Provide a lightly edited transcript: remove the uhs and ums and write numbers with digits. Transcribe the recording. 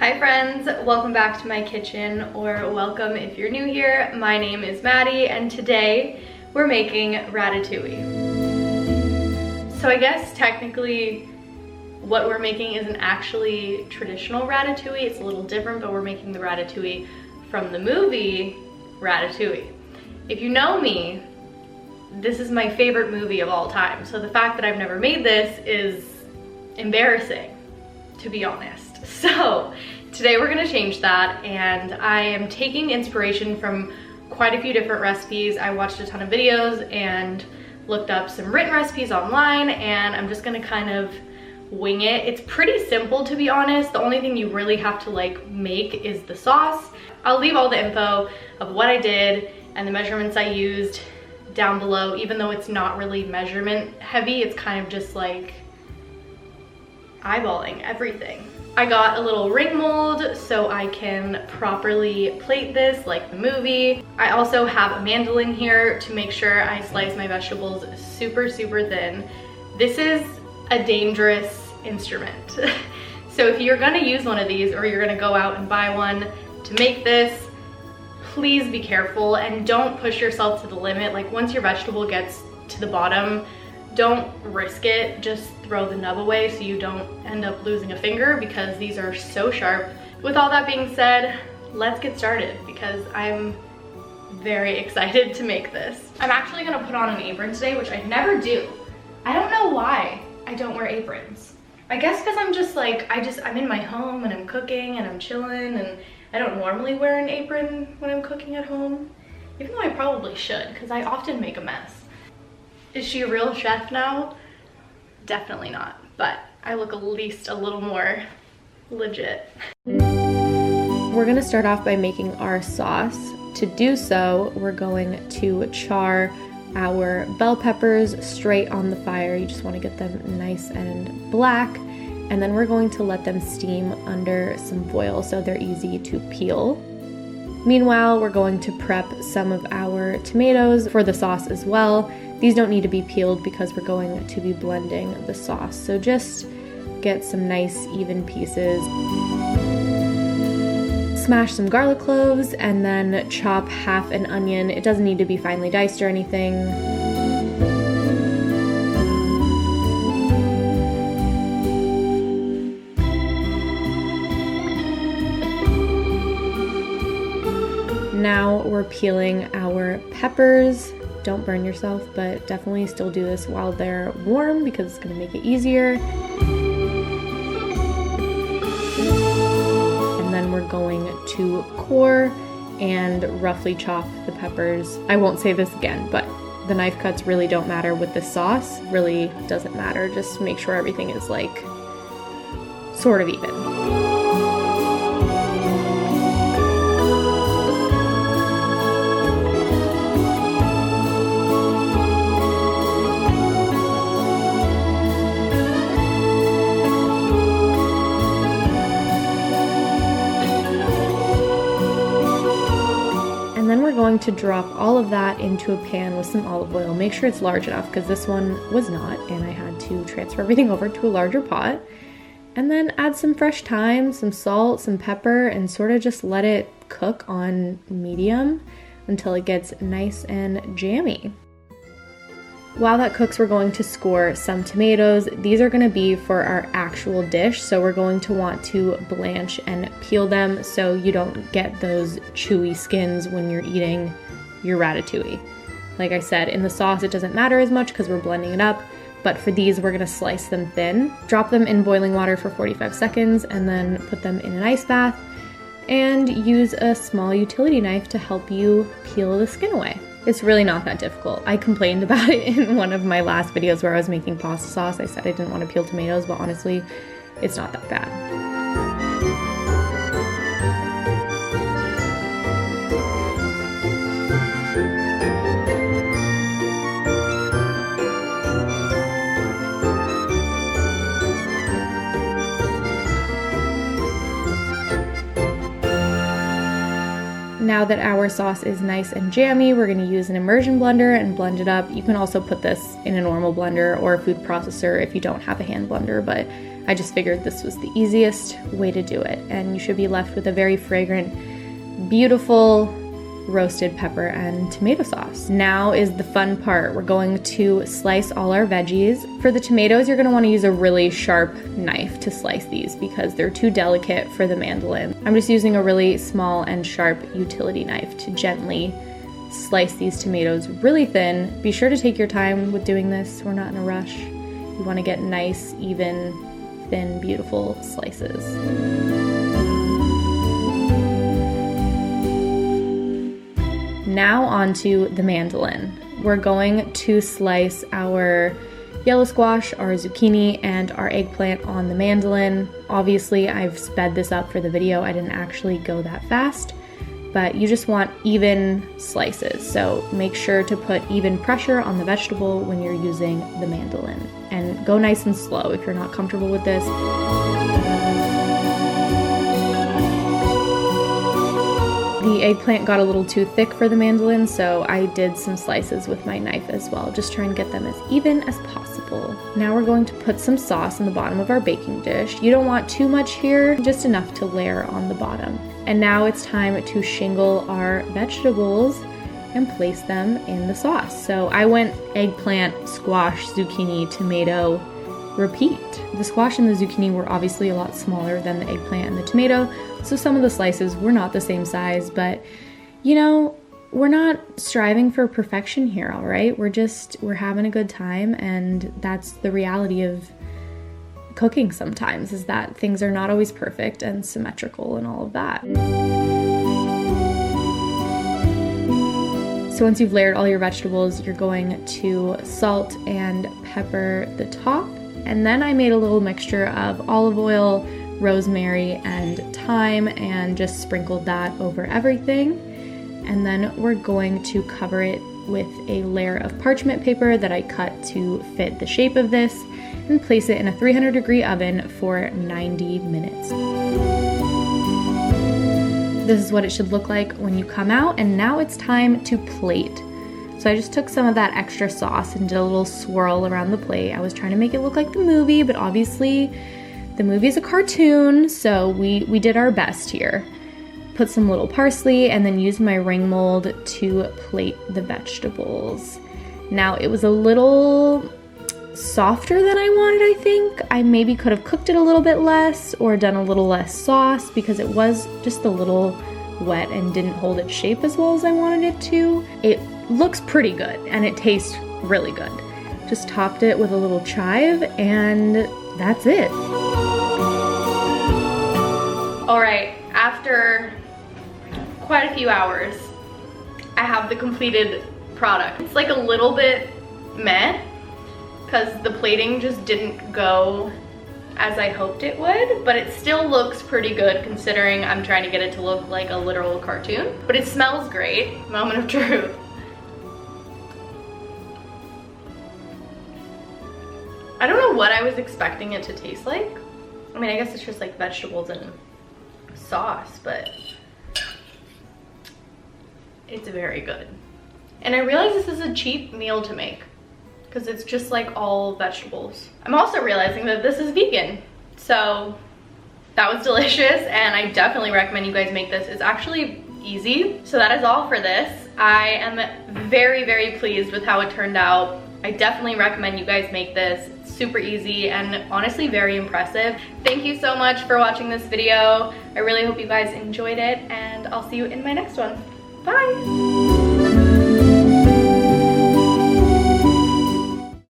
Hi friends, welcome back to my kitchen, or welcome if you're new here. My name is Maddie and today we're making ratatouille. So I guess technically what we're making isn't actually traditional ratatouille, it's a little different, but we're making the ratatouille from the movie Ratatouille. If you know me, this is my favorite movie of all time, so the fact that I've never made this is embarrassing, to be honest. So today we're gonna change that, and I am taking inspiration from quite a few different recipes. I watched a ton of videos and looked up some written recipes online, and I'm just gonna kind of wing it. It's pretty simple, to be honest. The only thing you really have to make is the sauce. I'll leave all the info of what I did and the measurements I used down below, even though it's not really measurement heavy. It's kind of just like eyeballing everything. I got a little ring mold so I can properly plate this like the movie. I also have a mandolin here to make sure I slice my vegetables super thin. This is a dangerous instrument. So if you're gonna use one of these, or you're gonna go out and buy one to make this, please be careful and don't push yourself to the limit. Like, once your vegetable gets to the bottom, don't risk it. Just throw the nub away so you don't end up losing a finger, because these are so sharp. With all that being said, let's get started because I'm very excited to make this. I'm actually gonna put on an apron today, which I never do. I don't know why I don't wear aprons. I guess because I'm in my home and I'm cooking and I'm chilling, and I don't normally wear an apron when I'm cooking at home, even though I probably should because I often make a mess. Is she a real chef now? Definitely not, but I look at least a little more legit. We're gonna start off by making our sauce. To do so, we're going to char our bell peppers straight on the fire. You just wanna get them nice and black, and then we're going to let them steam under some foil so they're easy to peel. Meanwhile, we're going to prep some of our tomatoes for the sauce as well. These don't need to be peeled because we're going to be blending the sauce. So just get some nice even pieces. Smash some garlic cloves and then chop half an onion. It doesn't need to be finely diced or anything. Now we're peeling our peppers. Don't burn yourself, but definitely still do this while they're warm because it's going to make it easier. And then we're going to core and roughly chop the peppers. I won't say this again, but the knife cuts really don't matter with the sauce. Really doesn't matter. Just make sure everything is sort of even. And then we're going to drop all of that into a pan with some olive oil. Make sure it's large enough because this one was not, and I had to transfer everything over to a larger pot. And then add some fresh thyme, some salt, some pepper, and sort of just let it cook on medium until it gets nice and jammy. While that cooks, we're going to score some tomatoes. These are going to be for our actual dish, so we're going to want to blanch and peel them so you don't get those chewy skins when you're eating your ratatouille. Like I said, in the sauce it doesn't matter as much because we're blending it up, but for these we're going to slice them thin. Drop them in boiling water for 45 seconds and then put them in an ice bath, and use a small utility knife to help you peel the skin away. It's really not that difficult. I complained about it in one of my last videos where I was making pasta sauce. I said I didn't want to peel tomatoes, but honestly, it's not that bad. Now that our sauce is nice and jammy, we're going to use an immersion blender and blend it up. You can also put this in a normal blender or a food processor if you don't have a hand blender, but I just figured this was the easiest way to do it, and you should be left with a very fragrant, beautiful roasted pepper and tomato sauce. Now is the fun part. We're going to slice all our veggies. For the tomatoes, you're gonna wanna use a really sharp knife to slice these because they're too delicate for the mandolin. I'm just using a really small and sharp utility knife to gently slice these tomatoes really thin. Be sure to take your time with doing this. We're not in a rush. You wanna get nice, even, thin, beautiful slices. Now onto the mandolin. We're going to slice our yellow squash, our zucchini, and our eggplant on the mandolin. Obviously, I've sped this up for the video. I didn't actually go that fast, but you just want even slices. So make sure to put even pressure on the vegetable when you're using the mandolin. And go nice and slow if you're not comfortable with this. The eggplant got a little too thick for the mandolin, so I did some slices with my knife as well, just trying to get them as even as possible. Now we're going to put some sauce in the bottom of our baking dish. You don't want too much here, just enough to layer on the bottom. And now it's time to shingle our vegetables and place them in the sauce. So I went eggplant, squash, zucchini, tomato, repeat. The squash and the zucchini were obviously a lot smaller than the eggplant and the tomato, so some of the slices were not the same size, but you know, we're not striving for perfection here, all right? We're having a good time, and that's the reality of cooking sometimes, is that things are not always perfect and symmetrical and all of that. So once you've layered all your vegetables, you're going to salt and pepper the top. And then I made a little mixture of olive oil, rosemary, and thyme, and just sprinkled that over everything. And then we're going to cover it with a layer of parchment paper that I cut to fit the shape of this, and place it in a 300-degree oven for 90 minutes. This is what it should look like when you come out, and now it's time to plate. So I just took some of that extra sauce and did a little swirl around the plate. I was trying to make it look like the movie, but obviously the movie is a cartoon, so we did our best here. Put some little parsley and then used my ring mold to plate the vegetables. Now it was a little softer than I wanted, I think. I maybe could have cooked it a little bit less or done a little less sauce because it was just a little wet and didn't hold its shape as well as I wanted it to. It looks pretty good and it tastes really good. Just topped it with a little chive and that's it. All right, after quite a few hours, I have the completed product. It's like a little bit meh because the plating just didn't go as I hoped it would, but it still looks pretty good considering I'm trying to get it to look like a literal cartoon. But it smells great. Moment of truth. I don't know what I was expecting it to taste like. I mean, I guess it's just like vegetables and sauce, but it's very good. And I realize this is a cheap meal to make because it's just like all vegetables. I'm also realizing that this is vegan. So that was delicious and I definitely recommend you guys make this. It's actually easy. So that is all for this. I am very, very pleased with how it turned out. I definitely recommend you guys make this. It's super easy and honestly very impressive. Thank you so much for watching this video. I really hope you guys enjoyed it and I'll see you in my next one. Bye.